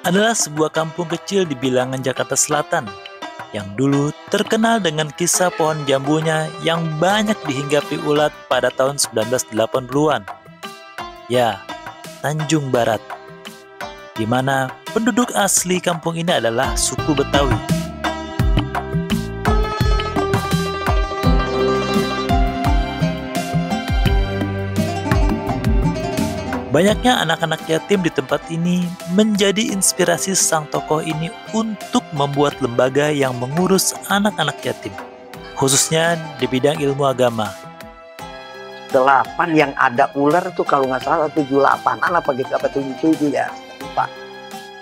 adalah sebuah kampung kecil di bilangan Jakarta Selatan yang dulu terkenal dengan kisah pohon jambunya yang banyak dihinggapi ulat pada tahun 1980-an. Ya, Tanjung Barat, di mana penduduk asli kampung ini adalah suku Betawi. Banyaknya anak-anak yatim di tempat ini menjadi inspirasi sang tokoh ini untuk membuat lembaga yang mengurus anak-anak yatim, khususnya di bidang ilmu agama. 8 yang ada ular tuh kalau nggak salah 78-an apa gitu, apa 77 ya, lupa.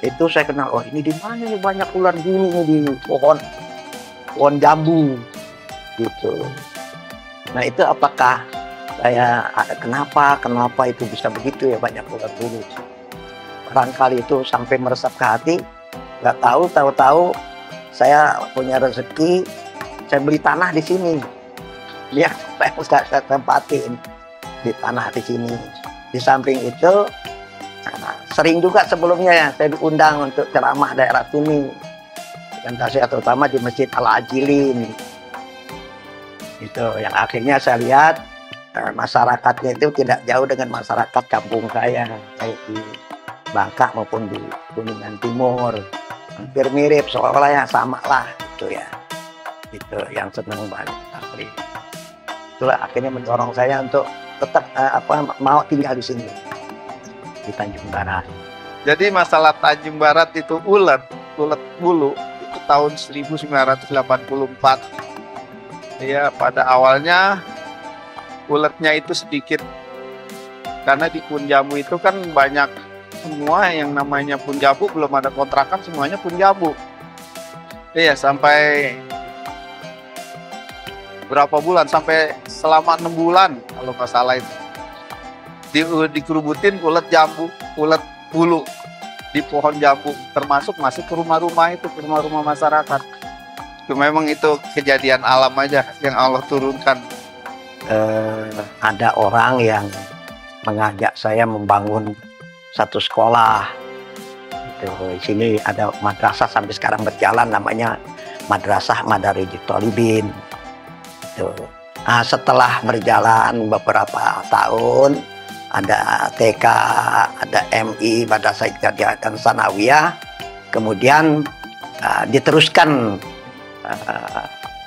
Itu saya kenal, oh ini di mana nih banyak ular gini nih, di pohon jambu gitu. Nah itu apakah saya kenapa itu bisa begitu ya, banyak ular dulu. Barangkali itu sampai meresap ke hati, nggak tahu saya punya rezeki, saya beli tanah di sini. Ya, saya tempatin di tanah di sini. Di samping itu, sering juga sebelumnya ya saya diundang untuk ceramah daerah sini. Dan saya terutama di Masjid Al-Ajilin. Itu yang akhirnya saya lihat masyarakatnya itu tidak jauh dengan masyarakat kampung saya, baik di Bangka maupun di Kuningan Timur. Hampir mirip, seolah-olah yang sama lah gitu ya. Itu yang senang banget. Itulah akhirnya mendorong saya untuk tetap mau tinggal di sini di Tanjung Barat. Jadi masalah Tanjung Barat itu ulet bulu itu tahun 1984. Ya pada awalnya uletnya itu sedikit karena di Punjabu itu kan banyak semua yang namanya Punjabu, belum ada kontrakan semuanya Punjabu. Iya sampai berapa bulan, sampai selama 6 bulan kalau nggak salah itu dikerubutin ulet bulu di pohon jambu, termasuk masuk ke rumah-rumah itu, ke rumah-rumah masyarakat. Itu memang itu kejadian alam aja yang Allah turunkan. Ada orang yang mengajak saya membangun satu sekolah. Di sini ada madrasah sampai sekarang berjalan, namanya Madrasah Madarijus Thalibin. Nah, setelah berjalan beberapa tahun, ada TK, ada MI, Madrasah Ibtidaiyah dan Sanawiyah, kemudian diteruskan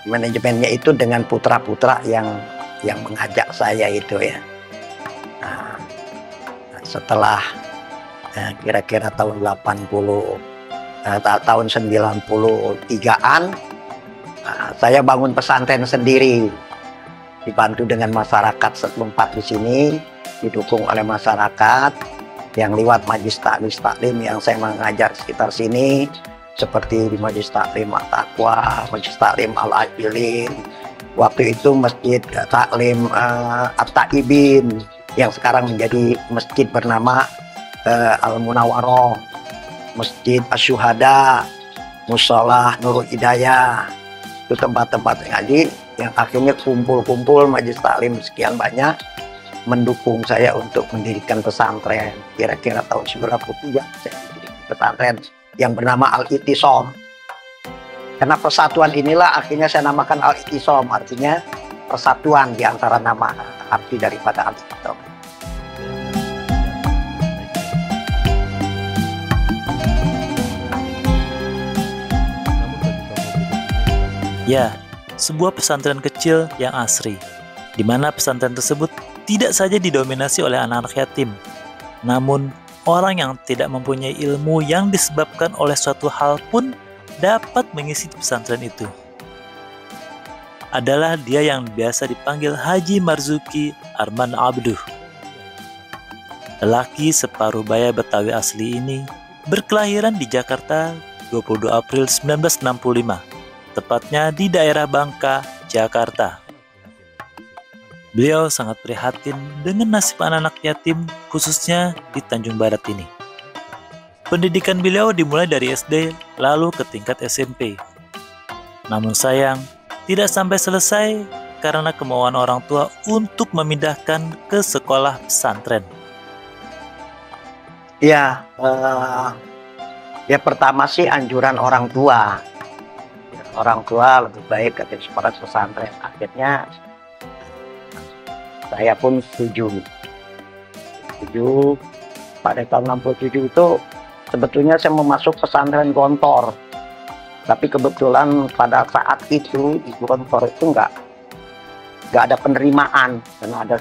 manajemennya itu dengan putra-putra yang mengajak saya itu ya. Nah, setelah kira-kira tahun 93-an, saya bangun pesantren sendiri, dibantu dengan masyarakat setempat di sini, didukung oleh masyarakat yang lewat Majelis Taklim yang saya mengajar sekitar sini, seperti di Majelis Taklim At-Taqwa, Majelis Taklim Al-Ajilin, waktu itu Masjid Taklim At-Taibin yang sekarang menjadi masjid bernama Al-Munawwaroh, Masjid Asy-Syuhada, Musholah Nurul Hidayah. Itu tempat-tempat ngaji yang akhirnya kumpul-kumpul Majelis Taklim sekian banyak mendukung saya untuk mendirikan pesantren. Kira-kira tahun 93 saya mendirikan pesantren yang bernama Al-I'tisam. Karena persatuan inilah akhirnya saya namakan Al-I'tisam, artinya persatuan di antara nama arti daripada Al-I'tisam. Ya, sebuah pesantren kecil yang asri, di mana pesantren tersebut tidak saja didominasi oleh anak-anak yatim, namun orang yang tidak mempunyai ilmu yang disebabkan oleh suatu hal pun dapat mengisi pesantren itu. Adalah dia yang biasa dipanggil Haji Marzuki Arman Abduh. Lelaki separuh baya Betawi asli ini berkelahiran di Jakarta 22 April 1965. Tepatnya di daerah Bangka, Jakarta. Beliau sangat prihatin dengan nasib anak-anak yatim, khususnya di Tanjung Barat ini. Pendidikan beliau dimulai dari SD, lalu ke tingkat SMP. Namun sayang, tidak sampai selesai karena kemauan orang tua untuk memindahkan ke sekolah pesantren. Ya, Ya pertama sih anjuran orang tua. Orang tua lebih baik ke pesantren. Akhirnya saya pun setuju. Pada tahun 67 itu sebetulnya saya mau masuk pesantren Gontor. Tapi kebetulan pada saat itu di Gontor itu nggak ada penerimaan karena ada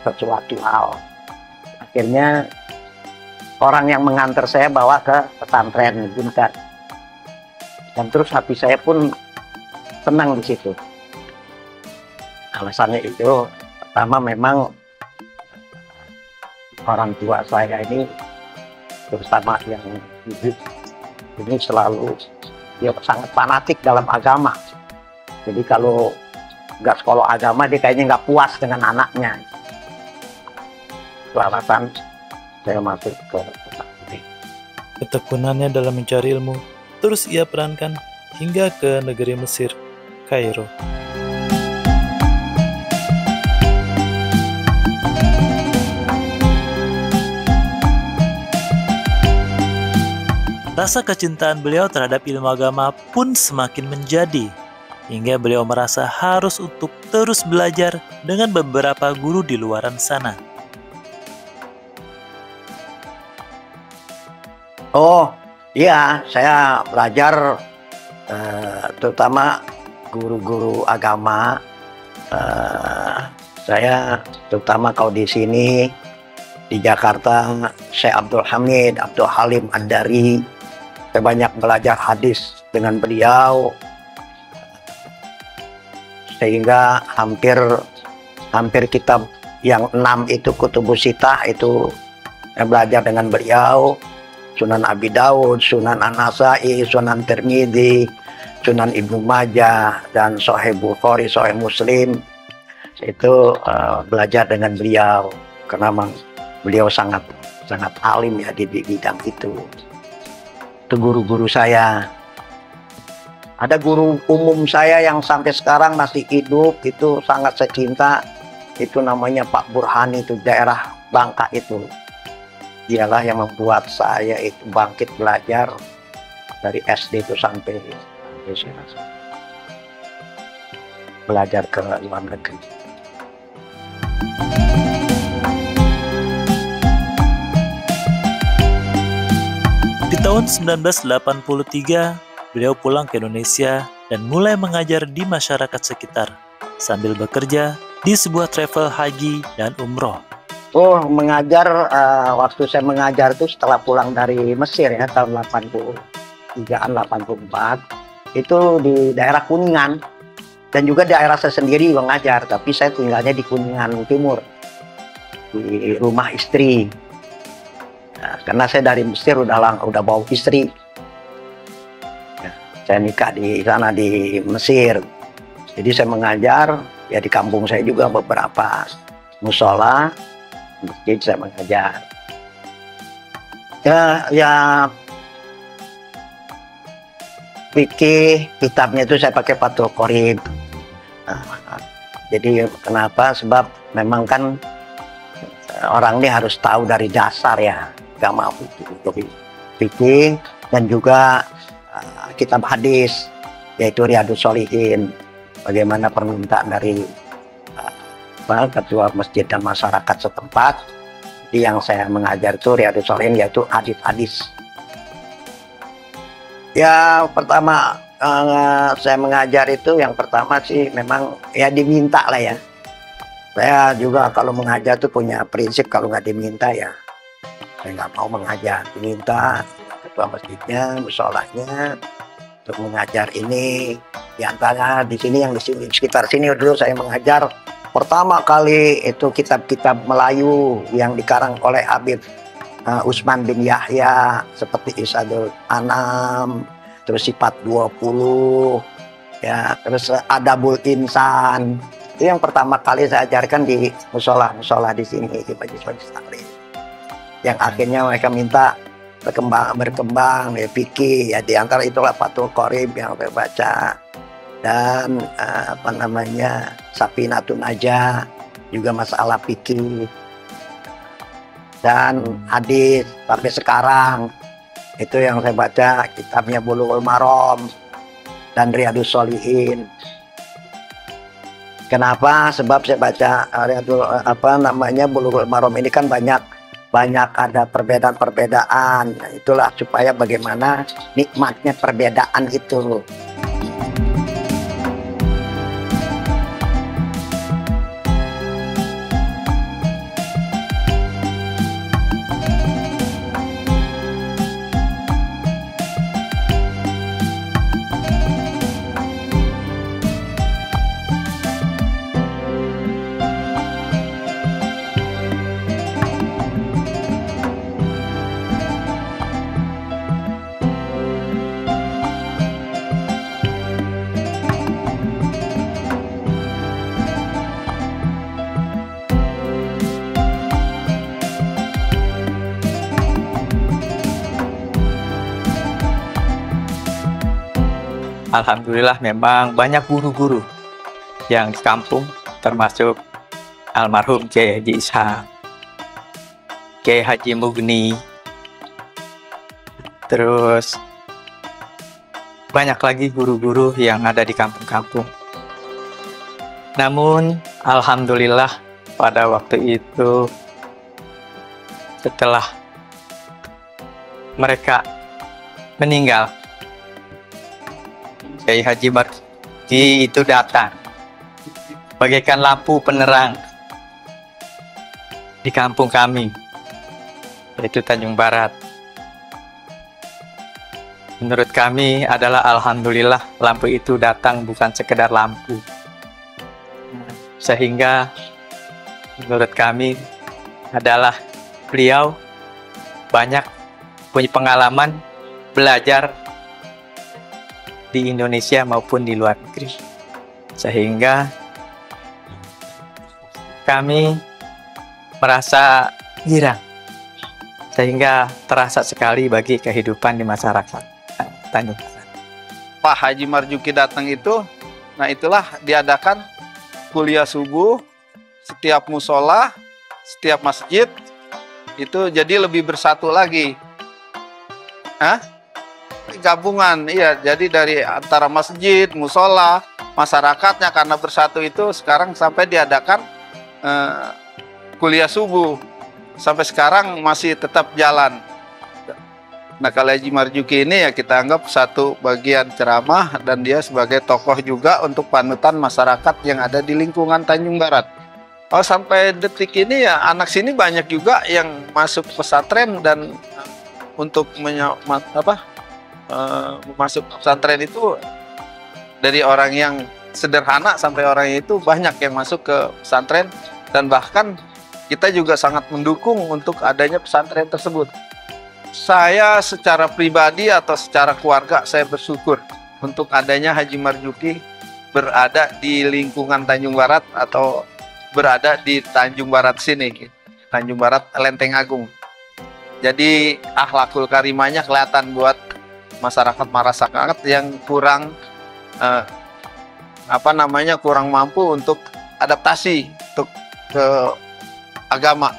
sesuatu hal. Akhirnya orang yang mengantar saya bawa ke pesantren Bunkat. Dan terus hati saya pun senang di situ. Alasannya itu pertama memang orang tua saya ini, terutama yang ibu ini selalu dia sangat fanatik dalam agama. Jadi kalau nggak sekolah agama dia kayaknya nggak puas dengan anaknya. Itu alasan saya masuk ke pesantren. Ketekunannya dalam mencari ilmu terus ia perankan hingga ke negeri Mesir, Kairo. Rasa kecintaan beliau terhadap ilmu agama pun semakin menjadi, hingga beliau merasa harus untuk terus belajar dengan beberapa guru di luaran sana. Oh iya, saya belajar terutama guru-guru agama. Saya terutama kalau di sini di Jakarta, Syekh Abdul Hamid, Abdul Halim Ad-Dari. Saya banyak belajar hadis dengan beliau, sehingga hampir kitab yang 6 itu Kutubus Sittah itu saya belajar dengan beliau. Sunan Abi Daud, Sunan An-Nasai, Sunan Tirmidzi, Sunan Ibnu Majah, dan Sahih Bukhari, Sahih Muslim. Itu belajar dengan beliau karena memang beliau sangat alim ya di bidang itu. Itu guru-guru saya. Ada guru umum saya yang sampai sekarang masih hidup, itu sangat saya cinta. Itu namanya Pak Burhani, itu daerah Bangka itu. Dialah yang membuat saya itu bangkit belajar dari SD itu sampai belajar ke luar negeri. Di tahun 1983, beliau pulang ke Indonesia dan mulai mengajar di masyarakat sekitar sambil bekerja di sebuah travel haji dan umroh. Oh, mengajar, waktu saya mengajar itu setelah pulang dari Mesir ya, tahun 83-an, 84. Itu di daerah Kuningan. Dan juga daerah saya sendiri mengajar, tapi saya tinggalnya di Kuningan Timur. Di rumah istri. Nah, karena saya dari Mesir udah bawa istri. Ya, saya nikah di sana di Mesir. Jadi saya mengajar, ya di kampung saya juga beberapa musola. Masjid saya mengajar. Ya fikih kitabnya itu saya pakai Fathul Qorib. Jadi kenapa? Sebab memang kan orang ini harus tahu dari dasar ya agama fikih dan juga kitab hadis yaitu Riyadhus Shalihin. Bagaimana permintaan dari ketua masjid dan masyarakat setempat. Jadi yang saya mengajar itu Riyadhus Shalihin, yaitu hadis-hadis. Ya pertama saya mengajar itu yang pertama sih memang ya diminta lah ya. Saya juga kalau mengajar tuh punya prinsip kalau nggak diminta ya saya nggak mau mengajar. Diminta ketua masjidnya, musholahnya untuk mengajar ini. Di antara di sini yang di sini sekitar sini dulu saya mengajar. Pertama kali itu kitab-kitab Melayu yang dikarang oleh Habib Usman bin Yahya seperti Isadul Anam, terus Sifat 20, ya, terus Adabul Insan. Itu yang pertama kali saya ajarkan di musola di sini di Majlis Taklim. Yang akhirnya mereka minta berkembang ya fikih ya, di antara itulah Fathul Qorib yang saya baca. Dan Safinatun Najah juga masalah fikih dan hadis sampai sekarang Itu yang saya baca kitabnya Bulughul Maram dan Riyadhus Shalihin. Kenapa? Sebab saya baca Bulughul Maram ini kan banyak ada perbedaan-perbedaan. Nah, itulah supaya bagaimana nikmatnya perbedaan itu. Alhamdulillah memang banyak guru-guru yang di kampung, termasuk almarhum Kiai Haji Ishak, Kiai Haji Mugni, terus banyak lagi guru-guru yang ada di kampung-kampung. Namun alhamdulillah pada waktu itu setelah mereka meninggal, Kiai Haji Marzuki itu datang bagaikan lampu penerang di kampung kami, yaitu Tanjung Barat. Menurut kami adalah alhamdulillah lampu itu datang bukan sekedar lampu, sehingga menurut kami adalah beliau banyak punya pengalaman belajar di Indonesia maupun di luar negeri, sehingga kami merasa girang, sehingga terasa sekali bagi kehidupan di masyarakat Tanjung Barat. Pak Haji Marzuki datang itu, nah itulah diadakan kuliah subuh setiap musola, setiap masjid, itu jadi lebih bersatu lagi. Gabungan, iya, jadi dari antara masjid, musola, masyarakatnya karena bersatu itu sekarang sampai diadakan kuliah subuh. Sampai sekarang masih tetap jalan. Nah, kalau Haji Marzuki ini ya kita anggap satu bagian ceramah dan dia sebagai tokoh juga untuk panutan masyarakat yang ada di lingkungan Tanjung Barat. Oh, sampai detik ini ya anak sini banyak juga yang masuk pesantren dan untuk masuk pesantren itu dari orang yang sederhana sampai orang itu banyak yang masuk ke pesantren, dan bahkan kita juga sangat mendukung untuk adanya pesantren tersebut. Saya secara pribadi atau secara keluarga saya bersyukur untuk adanya Haji Marzuki berada di lingkungan Tanjung Barat atau berada di Tanjung Barat sini, Tanjung Barat Lenteng Agung. Jadi akhlakul karimahnya kelihatan buat masyarakat yang kurang kurang mampu untuk adaptasi untuk ke agama.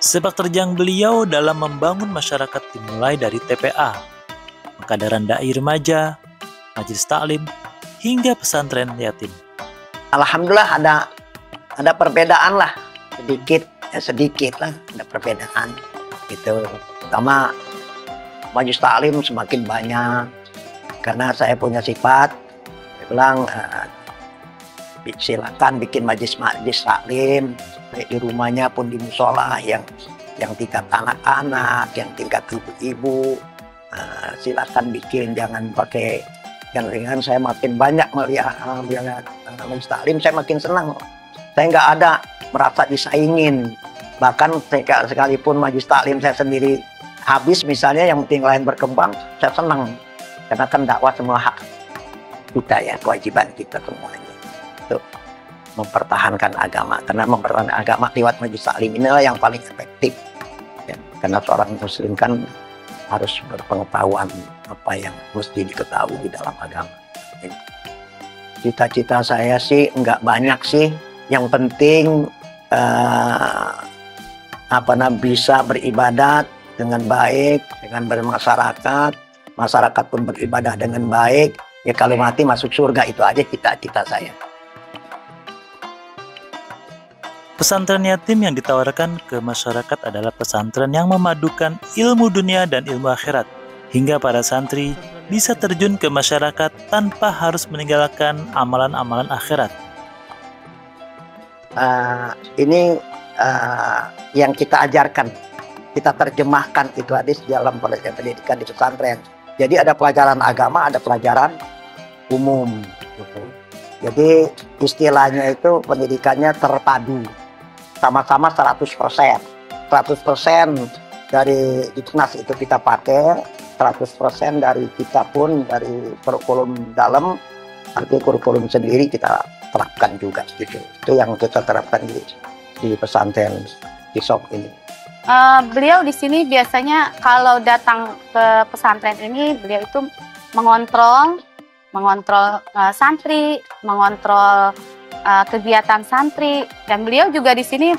Sepak terjang beliau dalam membangun masyarakat dimulai dari TPA, Penkadaran Dai Remaja, Majelis Taklim, hingga pesantren yatim. Alhamdulillah ada perbedaan lah, sedikit lah ada perbedaan gitu. Pertama, Majelis Taklim semakin banyak karena saya punya sifat, saya bilang silakan bikin majelis taklim di rumahnya pun di musola yang tingkat anak-anak, yang tingkat ibu-ibu, silakan bikin, jangan pakai yang ringan. Saya makin banyak melihat majelis taklim, saya makin senang. Saya nggak ada merasa disaingin, bahkan sekalipun majelis taklim saya sendiri habis misalnya, yang penting lain berkembang, saya senang karena kan dakwah semua hak kita ya, kewajiban kita semuanya untuk mempertahankan agama, karena mempertahankan agama lewat majelis taklim inilah yang paling efektif ya. Karena seorang muslim kan harus berpengetahuan apa yang mesti diketahui di dalam agama. Cita-cita saya sih nggak banyak sih. Yang penting bisa beribadat dengan baik, dengan bermasyarakat, masyarakat pun beribadah dengan baik. Ya kalau mati masuk surga, itu aja cita-cita saya. Pesantren yatim yang ditawarkan ke masyarakat adalah pesantren yang memadukan ilmu dunia dan ilmu akhirat, hingga para santri bisa terjun ke masyarakat tanpa harus meninggalkan amalan-amalan akhirat. Ini yang kita ajarkan, kita terjemahkan itu hadis dalam pendidikan di pesantren. Jadi ada pelajaran agama, ada pelajaran umum. Gitu. Jadi istilahnya itu pendidikannya terpadu. Sama-sama 100%. 100% dari Diknas itu kita pakai, 100% dari kita pun dari kurikulum dalam, arti kurikulum sendiri kita terapkan juga gitu. Itu yang kita terapkan di pesantren Kisop ini. Beliau di sini biasanya kalau datang ke pesantren ini, beliau itu mengontrol santri, mengontrol kegiatan santri, dan beliau juga di sini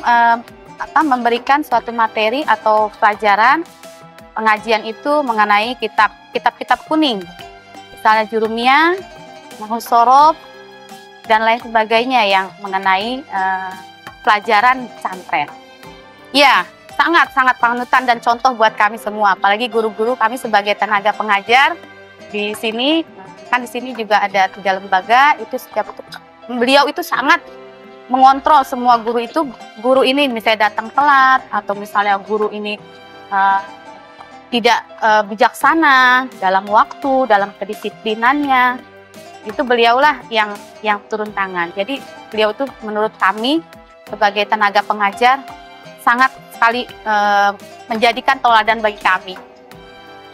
memberikan suatu materi atau pelajaran pengajian itu mengenai kitab-kitab kuning, misalnya Jurumiyah, Nahwu Shorof, dan lain sebagainya yang mengenai pelajaran pesantren. Ya, sangat panutan dan contoh buat kami semua, apalagi guru-guru kami sebagai tenaga pengajar di sini. Kan di sini juga ada 3 lembaga, itu setiap beliau itu sangat mengontrol semua guru itu. Guru ini misalnya datang telat, atau misalnya guru ini tidak bijaksana dalam waktu, dalam kedisiplinannya, itu beliaulah yang turun tangan. Jadi beliau itu menurut kami sebagai tenaga pengajar sangat sekali menjadikan tauladan bagi kami.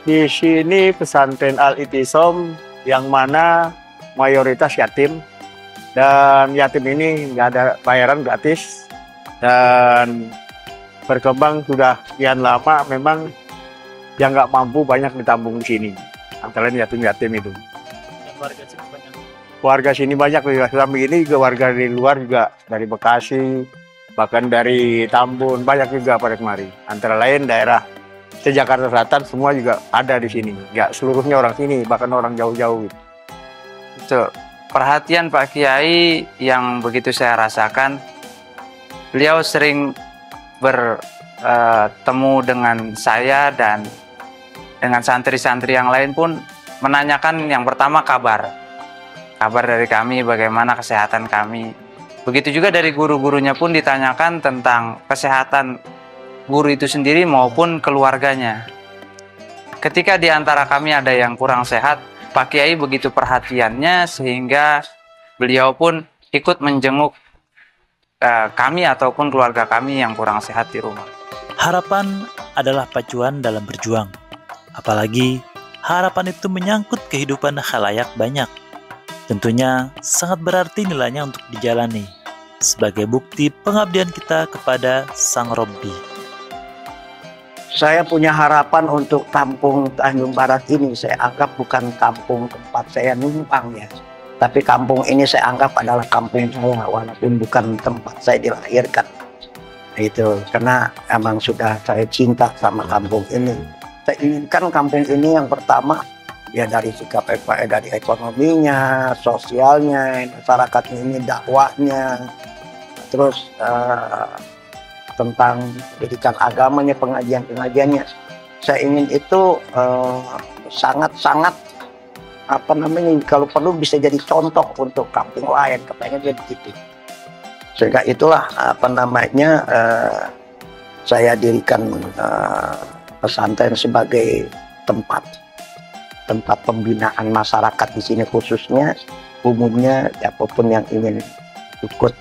Di sini pesantren Al-I'tisom yang mana mayoritas yatim, dan yatim ini nggak ada bayaran, gratis, dan berkembang sudah sekian lama. Memang yang nggak mampu banyak ditampung di sini, antara lain yatim-yatim itu. Warga sini banyak, sampai ini juga warga dari luar juga, dari Bekasi, bahkan dari Tambun, banyak juga pada kemari. Antara lain daerah Jakarta Selatan semua juga ada di sini. Nggak seluruhnya orang sini, bahkan orang jauh-jauh. Itu perhatian Pak Kiai yang begitu saya rasakan. Beliau sering bertemu dengan saya dan dengan santri-santri yang lain pun menanyakan yang pertama kabar dari kami, bagaimana kesehatan kami. Begitu juga dari guru-gurunya pun ditanyakan tentang kesehatan guru itu sendiri maupun keluarganya. Ketika di antara kami ada yang kurang sehat, Pak Kiai begitu perhatiannya sehingga beliau pun ikut menjenguk kami ataupun keluarga kami yang kurang sehat di rumah. Harapan adalah pacuan dalam berjuang. Apalagi harapan itu menyangkut kehidupan khalayak banyak. Tentunya sangat berarti nilainya untuk dijalani sebagai bukti pengabdian kita kepada Sang Robbi. Saya punya harapan untuk kampung Tanjung Barat ini. Saya anggap bukan kampung tempat saya numpang ya, tapi kampung ini saya anggap adalah kampung saya, walaupun bukan tempat saya dilahirkan. Itu karena emang sudah saya cinta sama kampung ini. Saya inginkan kampung ini yang pertama ya dari sikap dari ekonominya, sosialnya, masyarakatnya ini, dakwahnya, terus tentang pendidikan agamanya, pengajian-pengajiannya. Saya ingin itu sangat-sangat kalau perlu bisa jadi contoh untuk kampung lain, kepengen jadi gitu. Sehingga itulah saya dirikan pesantren sebagai tempat pembinaan masyarakat di sini, khususnya umumnya apapun yang ingin ikut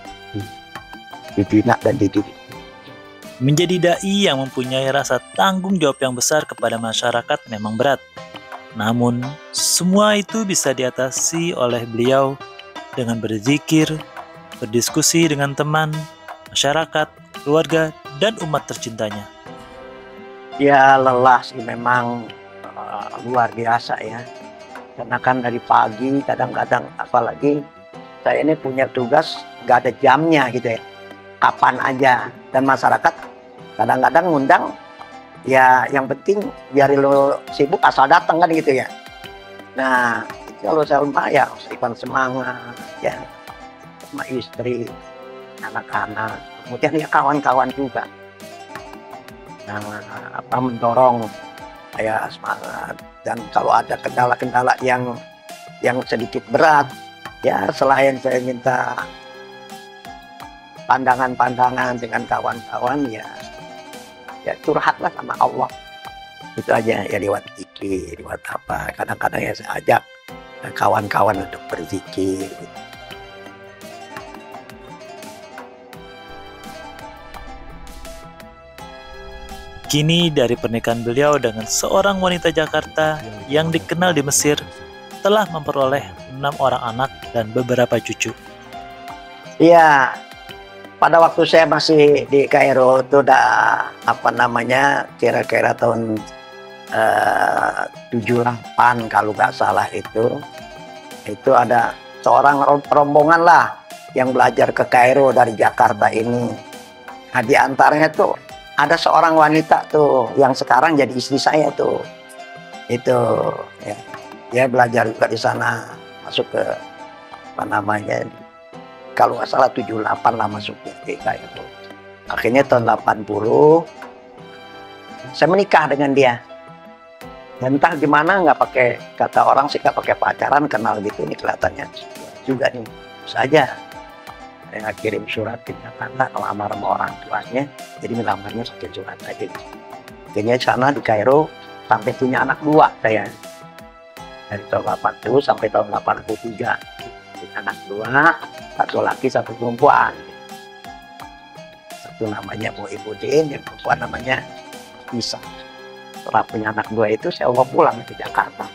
dibina dan dididik. Menjadi dai yang mempunyai rasa tanggung jawab yang besar kepada masyarakat memang berat. Namun, semua itu bisa diatasi oleh beliau dengan berzikir, berdiskusi dengan teman, masyarakat, keluarga, dan umat tercintanya. Ya lelah sih memang, luar biasa ya. Karena kan dari pagi kadang-kadang, apalagi saya ini punya tugas nggak ada jamnya gitu ya, kapan aja. Dan masyarakat kadang-kadang ngundang, ya yang penting biar lo sibuk asal datang kan gitu ya. Nah itu kalau saya rumah ya Ivan semangat ya, sama istri, anak-anak, kemudian ya kawan-kawan juga. Nah mendorong saya semangat. Dan kalau ada kendala-kendala yang sedikit berat, ya selain saya minta pandangan-pandangan dengan kawan-kawan, ya curhatlah sama Allah. Itu aja ya, lewat zikir, lewat apa. Kadang-kadang ya saya ajak kawan-kawan untuk berzikir. Kini dari pernikahan beliau dengan seorang wanita Jakarta yang dikenal di Mesir, telah memperoleh 6 orang anak dan beberapa cucu. Iya, pada waktu saya masih di Kairo itu udah kira-kira tahun 78 kalau nggak salah itu ada seorang rombongan lah yang belajar ke Kairo dari Jakarta ini. Nah di antaranya tuh ada seorang wanita tuh yang sekarang jadi istri saya tuh. Itu ya, dia belajar juga di sana, masuk ke kalau nggak salah 78 lah masuknya ke Kairo. Akhirnya tahun 80 saya menikah dengan dia. Dan entah gimana, nggak pakai, kata orang sih nggak pakai pacaran, kenal gitu, ini kelihatannya juga nih saja. Saya kirim surat ke Jakarta ngelamar sama orang tuanya, jadi melamarnya pakai surat aja. Akhirnya sana di Kairo sampai punya anak 2 saya. Dari tahun 80 sampai tahun 83. Punya anak 2, 1 laki 1 perempuan. Satu namanya Bu Ibudin, yang perempuan namanya Isa. Setelah punya anak 2 itu saya mau pulang ke Jakarta.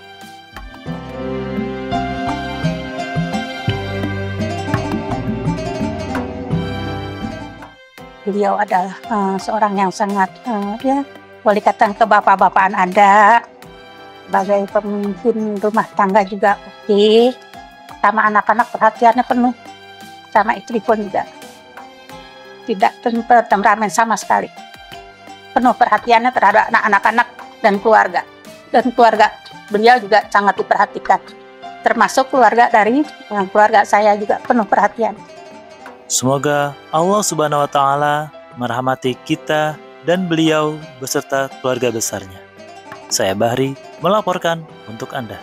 Beliau adalah seorang yang sangat boleh katakan kebapak-bapakan ada, sebagai pemimpin rumah tangga juga oke, sama anak-anak perhatiannya penuh, sama istri pun juga tidak temperamen sama sekali, penuh perhatiannya terhadap anak-anak dan keluarga beliau juga sangat diperhatikan, termasuk keluarga dari keluarga saya juga penuh perhatian. Semoga Allah Subhanahu wa Ta'ala merahmati kita dan beliau beserta keluarga besarnya. Saya Bahri melaporkan untuk Anda.